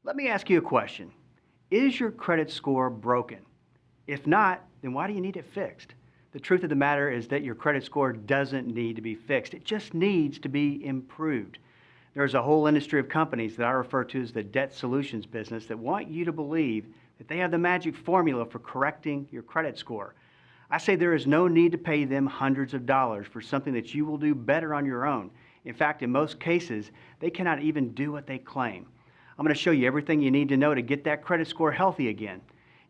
Let me ask you a question. Is your credit score broken? If not, then why do you need it fixed? The truth of the matter is that your credit score doesn't need to be fixed. It just needs to be improved. There's a whole industry of companies that I refer to as the debt solutions business that want you to believe that they have the magic formula for correcting your credit score. I say there is no need to pay them hundreds of dollars for something that you will do better on your own. In fact, in most cases, they cannot even do what they claim. I'm going to show you everything you need to know to get that credit score healthy again.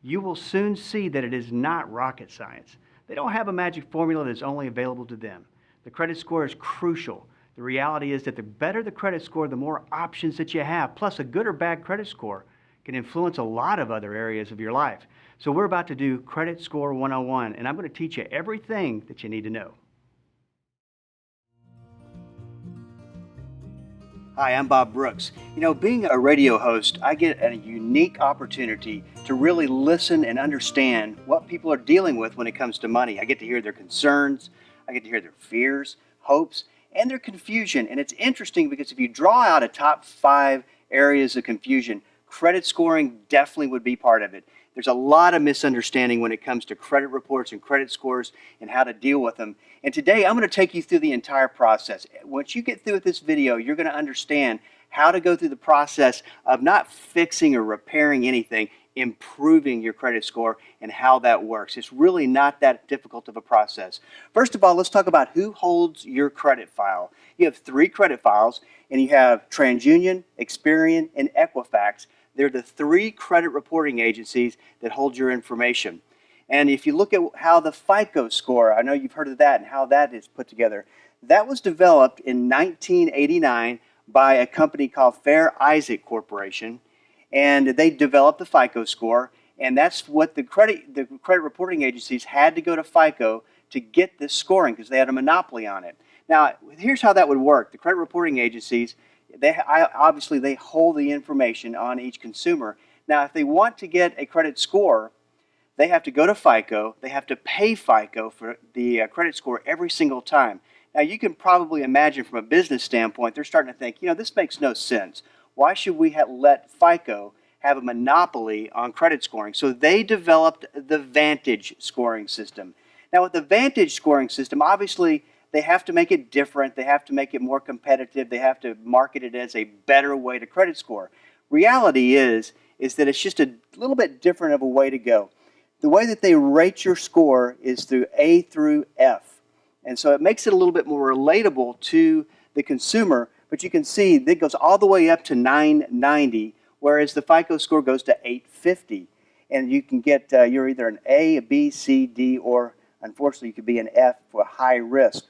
You will soon see that it is not rocket science. They don't have a magic formula that is only available to them. The credit score is crucial. The reality is that the better the credit score, the more options that you have, plus a good or bad credit score can influence a lot of other areas of your life. So we're about to do Credit Score 101, and I'm going to teach you everything that you need to know. Hi, I'm Bob Brooks. You know, being a radio host, I get a unique opportunity to really listen and understand what people are dealing with when it comes to money. I get to hear their concerns, I get to hear their fears, hopes, and their confusion. And it's interesting because if you draw out a top 5 areas of confusion, credit scoring definitely would be part of it. There's a lot of misunderstanding when it comes to credit reports and credit scores and how to deal with them. And today I'm going to take you through the entire process. Once you get through with this video, you're going to understand how to go through the process of not fixing or repairing anything, improving your credit score and how that works. It's really not that difficult of a process. First of all, let's talk about who holds your credit file. You have 3 credit files, and you have TransUnion, Experian, and Equifax. They're the 3 credit reporting agencies that hold your information. And if you look at how the FICO score, I know you've heard of that and how that is put together, that was developed in 1989 by a company called Fair Isaac Corporation, and they developed the FICO score, and that's what the credit reporting agencies had to go to FICO to get this scoring because they had a monopoly on it. Now, here's how that would work. The credit reporting agencies, obviously they hold the information on each consumer. Now, if they want to get a credit score, they have to go to FICO. They have to pay FICO for the credit score every single time. Now, you can probably imagine from a business standpoint, they're starting to think, you know, this makes no sense. Why should we let FICO have a monopoly on credit scoring? So they developed the VANTAGE scoring system. Now, with the VANTAGE scoring system, obviously, they have to make it different. They have to make it more competitive. They have to market it as a better way to credit score. Reality is that it's just a little bit different of a way to go. The way that they rate your score is through A through F. And so it makes it a little bit more relatable to the consumer, but you can see that goes all the way up to 990, whereas the FICO score goes to 850. And you can get, you're either an A, a B, C, D, or unfortunately you could be an F for high risk.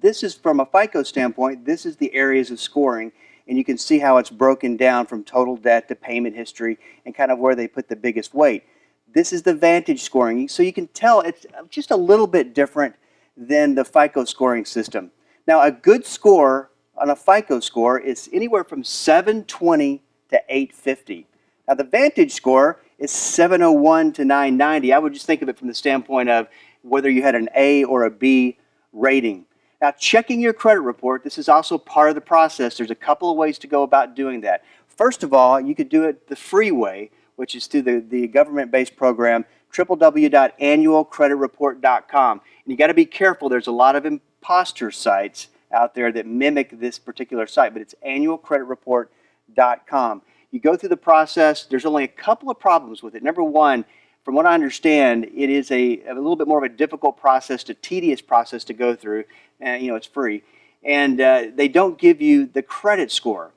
This is from a FICO standpoint, this is the areas of scoring, and you can see how it's broken down from total debt to payment history and kind of where they put the biggest weight. This is the VANTAGE scoring, so you can tell it's just a little bit different than the FICO scoring system. Now, a good score on a FICO score is anywhere from 720 to 850. Now, the VANTAGE score is 701 to 990. I would just think of it from the standpoint of whether you had an A or a B rating. Now, checking your credit report, this is also part of the process. There's a couple of ways to go about doing that. First of all, you could do it the free way, which is through the government-based program, www.annualcreditreport.com. And you got to be careful. There's a lot of imposter sites out there that mimic this particular site, but it's annualcreditreport.com. You go through the process. There's only a couple of problems with it. Number one, from what I understand, it is a little bit more of a difficult process, a tedious process to go through. You know, it's free. And they don't give you the credit score.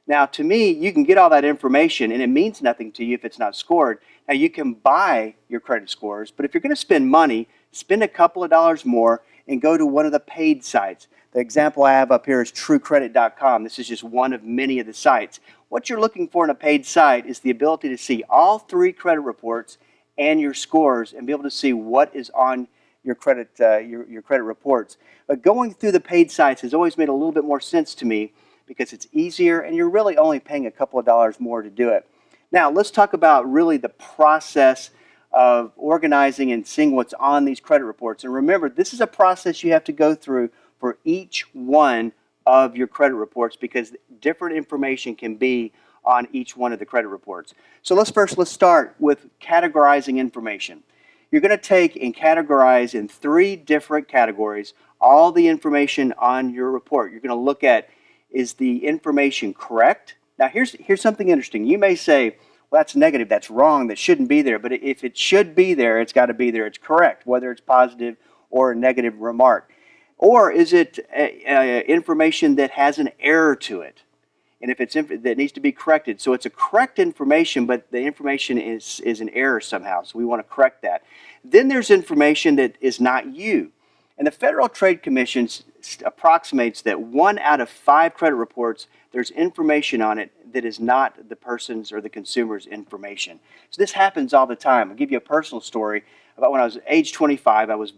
Now, to me, you can get all that information, and it means nothing to you if it's not scored. Now, you can buy your credit scores, but if you're going to spend money, spend a couple of dollars more and go to one of the paid sites. The example I have up here is truecredit.com. This is just one of many of the sites. What you're looking for in a paid site is the ability to see all 3 credit reports and your scores and be able to see what is on your credit reports. But going through the paid sites has always made a little bit more sense to me because it's easier and you're really only paying a couple of dollars more to do it. Now, let's talk about really the process of organizing and seeing what's on these credit reports. And remember, this is a process you have to go through for each one of your credit reports because different information can be on each one of the credit reports. So let's start with categorizing information. You're going to take and categorize in 3 different categories all the information on your report. You're going to look at, is the information correct? Now here's something interesting. You may say, well, that's negative, that's wrong, that shouldn't be there. But if it should be there, it's got to be there. It's correct, whether it's positive or a negative remark. Or is it information that has an error to it? And if it's that needs to be corrected. So it's a correct information, but the information is an error somehow. So we want to correct that. Then there's information that is not you. And the Federal Trade Commission approximates that 1 out of 5 credit reports, there's information on it that is not the person's or the consumer's information. So this happens all the time. I'll give you a personal story about when I was age 25. I was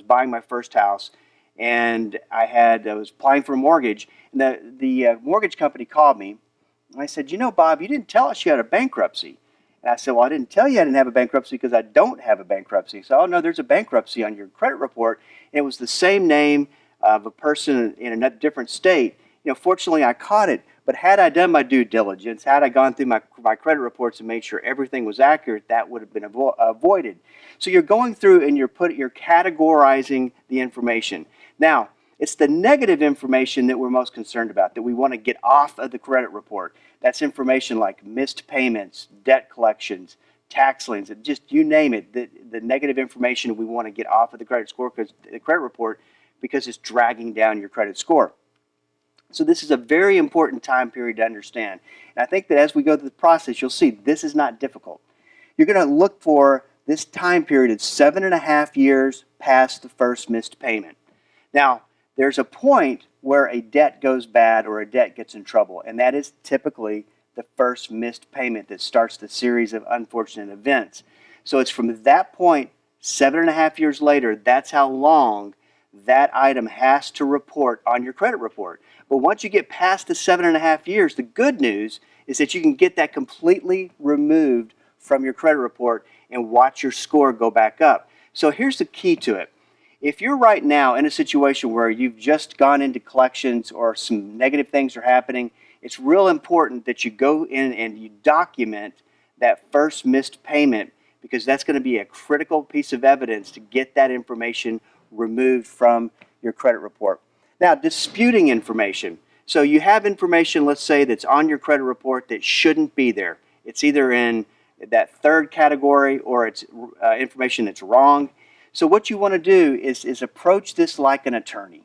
buying my first house, and I was applying for a mortgage, and the mortgage company called me, and I said, you know, Bob, you didn't tell us you had a bankruptcy. And I said, well, I didn't tell you I didn't have a bankruptcy because I don't have a bankruptcy. So, oh, no, there's a bankruptcy on your credit report. And it was the same name of a person in a different state. You know, fortunately, I caught it. But had I done my due diligence, had I gone through my credit reports and made sure everything was accurate, that would have been avoided. So you're going through and you're categorizing the information. Now, it's the negative information that we're most concerned about, that we want to get off of the credit report. That's information like missed payments, debt collections, tax liens, just you name it. The negative information we want to get off of the credit report because it's dragging down your credit score. So this is a very important time period to understand. And I think that as we go through the process, you'll see this is not difficult. You're going to look for this time period at 7.5 years past the first missed payment. Now, there's a point where a debt goes bad or a debt gets in trouble, and that is typically the first missed payment that starts the series of unfortunate events. So it's from that point, 7.5 years later, that's how long that item has to report on your credit report. But once you get past the 7.5 years, the good news is that you can get that completely removed from your credit report and watch your score go back up. So here's the key to it. If you're right now in a situation where you've just gone into collections or some negative things are happening, it's real important that you go in and you document that first missed payment, because that's going to be a critical piece of evidence to get that information removed from your credit report. Now, disputing information. So you have information, let's say, that's on your credit report that shouldn't be there. It's either in that 3rd category or it's information that's wrong. So what you want to do is approach this like an attorney.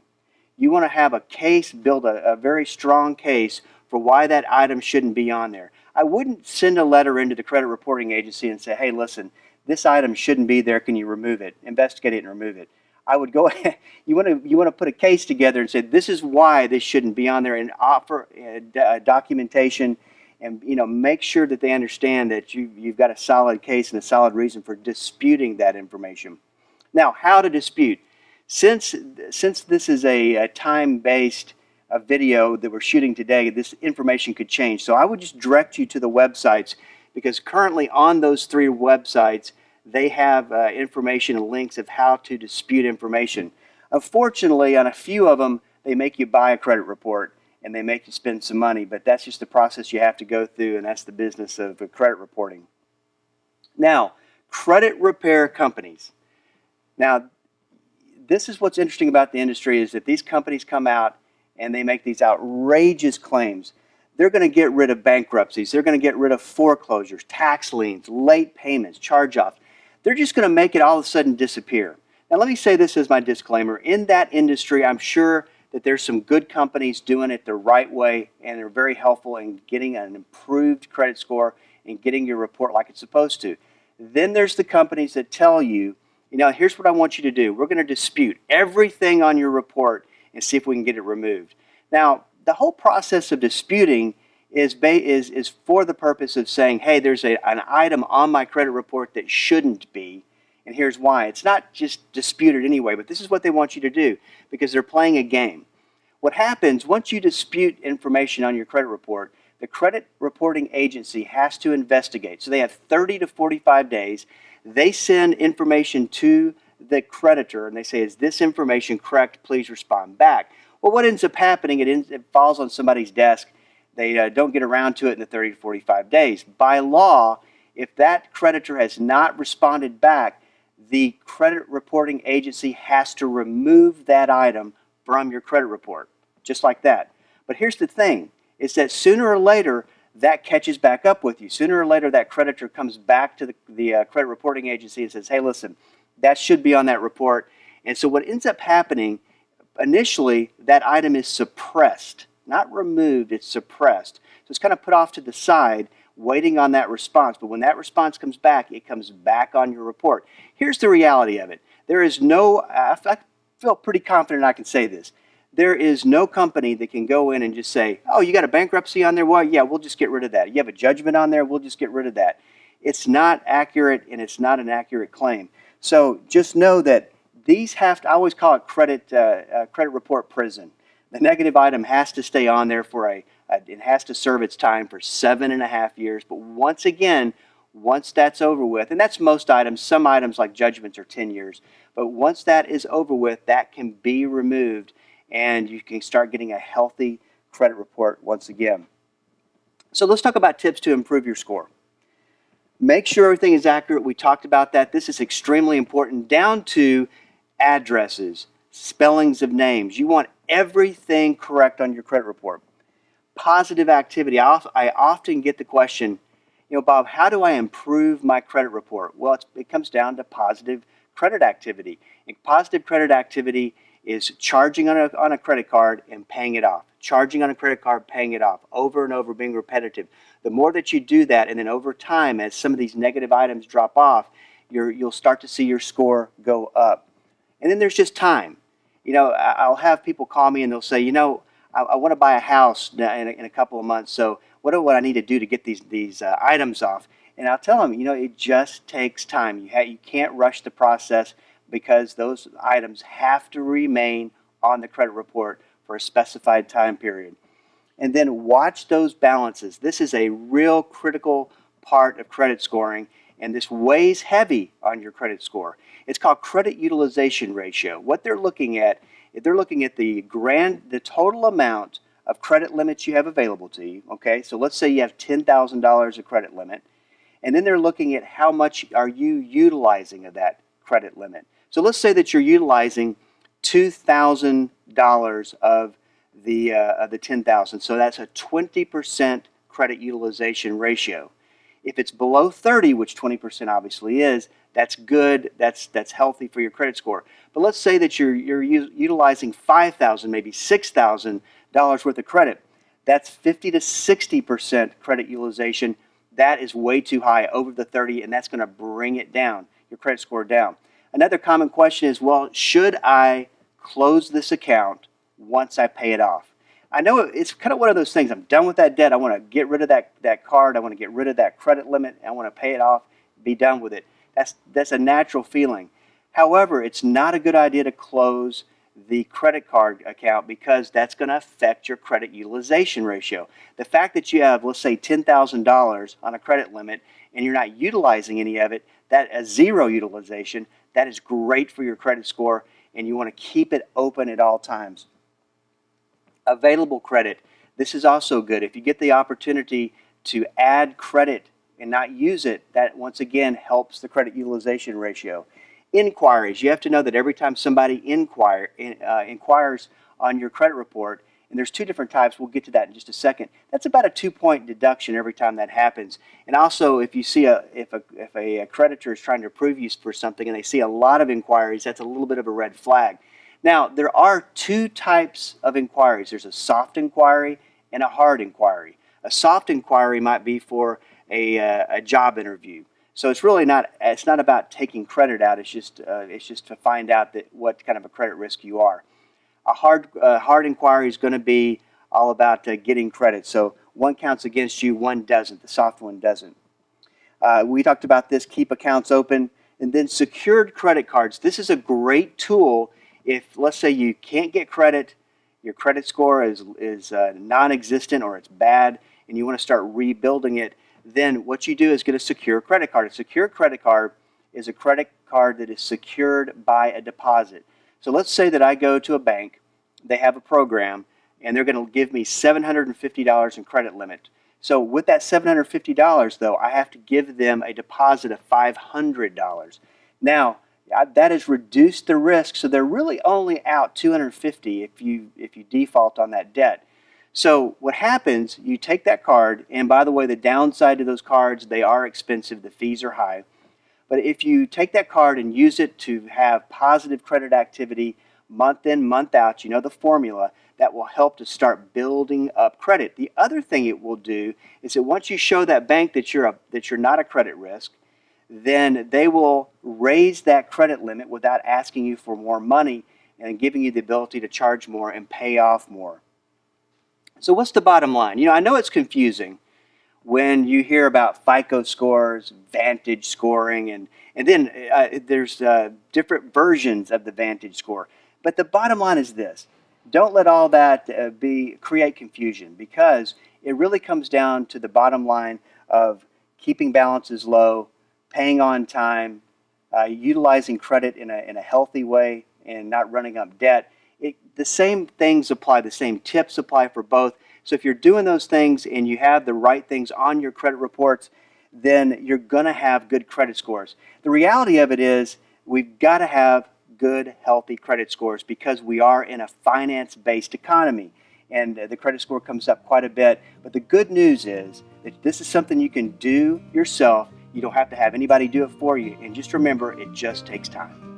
You want to have a case, build a very strong case for why that item shouldn't be on there. I wouldn't send a letter into the credit reporting agency and say, hey, listen, this item shouldn't be there. Can you remove it? Investigate it and remove it. I would go ahead. You want to put a case together and say, this is why this shouldn't be on there, and offer documentation, and make sure that they understand that you've got a solid case and a solid reason for disputing that information. Now, how to dispute. Since this is a time-based video that we're shooting today, this information could change. So I would just direct you to the websites, because currently on those 3 websites, they have information and links of how to dispute information. Unfortunately, on a few of them, they make you buy a credit report and they make you spend some money, but that's just the process you have to go through, and that's the business of credit reporting. Now, credit repair companies. Now, this is what's interesting about the industry, is that these companies come out and they make these outrageous claims. They're going to get rid of bankruptcies. They're going to get rid of foreclosures, tax liens, late payments, charge-offs. They're just going to make it all of a sudden disappear. Now, let me say this as my disclaimer. In that industry, I'm sure that there's some good companies doing it the right way, and they're very helpful in getting an improved credit score and getting your report like it's supposed to. Then there's the companies that tell you, here's what I want you to do. We're going to dispute everything on your report and see if we can get it removed. Now, the whole process of disputing is for the purpose of saying, hey, there's an item on my credit report that shouldn't be, and here's why. It's not just disputed anyway, but this is what they want you to do, because they're playing a game. What happens once you dispute information on your credit report, the credit reporting agency has to investigate. So they have 30 to 45 days. They send information to the creditor, and they say, is this information correct? Please respond back. Well, what ends up happening, it falls on somebody's desk. They don't get around to it in the 30 to 45 days. By law, if that creditor has not responded back, the credit reporting agency has to remove that item from your credit report, just like that. But here's the thing, is that sooner or later, that catches back up with you. Sooner or later, that creditor comes back to the credit reporting agency and says, hey, listen, that should be on that report. And so what ends up happening, initially, that item is suppressed, not removed, it's suppressed. So it's kind of put off to the side, waiting on that response. But when that response comes back, it comes back on your report. Here's the reality of it. There is no, I feel pretty confident I can say this. There is no company that can go in and just say, oh, you got a bankruptcy on there? Well, yeah, we'll just get rid of that. You have a judgment on there? We'll just get rid of that. It's not accurate, and it's not an accurate claim. So just know that these have to, I always call it credit report prison. The negative item has to stay on there for it has to serve its time for 7.5 years. But once again, once that's over with, and that's most items, some items like judgments are 10 years, but once that is over with, that can be removed and you can start getting a healthy credit report once again. So let's talk about tips to improve your score. Make sure everything is accurate. We talked about that. This is extremely important, down to addresses, spellings of names. You want everything correct on your credit report. Positive activity. I often get the question, Bob, how do I improve my credit report? Well, it comes down to positive credit activity. And positive credit activity is charging on a credit card and paying it off. Charging on a credit card, paying it off, over and over, being repetitive. The more that you do that, and then over time, as some of these negative items drop off, you'll start to see your score go up. And then there's just time. I'll have people call me and they'll say, I want to buy a house in a couple of months, so what do I need to do to get these items off? And I'll tell them, it just takes time. You can't rush the process because those items have to remain on the credit report for a specified time period. And then watch those balances. This is a real critical part of credit scoring, and this weighs heavy on your credit score. It's called credit utilization ratio. What they're looking at the total amount of credit limits you have available to you. Okay, so let's say you have $10,000 of credit limit, and then they're looking at how much are you utilizing of that credit limit. So let's say that you're utilizing $2,000 of the 10,000. So that's a 20% credit utilization ratio. If it's below 30, which 20% obviously is, that's good. That's healthy for your credit score. But let's say that you're utilizing $5,000, maybe $6,000 worth of credit. That's 50 to 60% credit utilization. That is way too high, over the 30, and that's going to bring it down, your credit score down. Another common question is, well, should I close this account once I pay it off? I know it's kind of one of those things. I'm done with that debt. I want to get rid of that card. I want to get rid of that credit limit. I want to pay it off, be done with it. That's a natural feeling. However, it's not a good idea to close the credit card account because that's going to affect your credit utilization ratio. The fact that you have, let's say, $10,000 on a credit limit and you're not utilizing any of it, that a zero utilization, that is great for your credit score, and you want to keep it open at all times. Available credit. This is also good. If you get the opportunity to add credit and not use it, that once again helps the credit utilization ratio. Inquiries. You have to know that every time somebody inquires on your credit report, and there's two different types, we'll get to that in just a second, that's about a 2-point deduction every time that happens. And also, if you see if a creditor is trying to approve you for something and they see a lot of inquiries, that's a little bit of a red flag. Now, there are two types of inquiries. There's a soft inquiry and a hard inquiry. A soft inquiry might be for a job interview. So it's really not about taking credit out. It's just to find out what kind of a credit risk you are. A hard inquiry is going to be all about getting credit. So one counts against you, one doesn't. The soft one doesn't. We talked about this, keep accounts open. And then secured credit cards. This is a great tool if, let's say, you can't get credit, your credit score is non-existent or it's bad, and you want to start rebuilding it. Then what you do is get a secure credit card. A secure credit card is a credit card that is secured by a deposit. So let's say that I go to a bank, they have a program, and they're going to give me $750 in credit limit. So with that $750, though, I have to give them a deposit of $500. Now, that has reduced the risk, so they're really only out $250 if you default on that debt. So what happens, you take that card, and by the way, the downside to those cards, they are expensive, the fees are high. But if you take that card and use it to have positive credit activity month in, month out, you know the formula, that will help to start building up credit. The other thing it will do is that once you show that bank that you're not a credit risk, then they will raise that credit limit without asking you for more money and giving you the ability to charge more and pay off more. So what's the bottom line? You know, I know it's confusing when you hear about FICO scores, VANTAGE scoring, and then there's different versions of the VANTAGE score. But the bottom line is this. Don't let all that create confusion, because it really comes down to the bottom line of keeping balances low, paying on time, utilizing credit in a healthy way, and not running up debt. The same things apply, the same tips apply for both. So if you're doing those things and you have the right things on your credit reports, then you're going to have good credit scores. The reality of it is we've got to have good, healthy credit scores because we are in a finance-based economy, and the credit score comes up quite a bit. But the good news is that this is something you can do yourself. You don't have to have anybody do it for you. And just remember, it just takes time.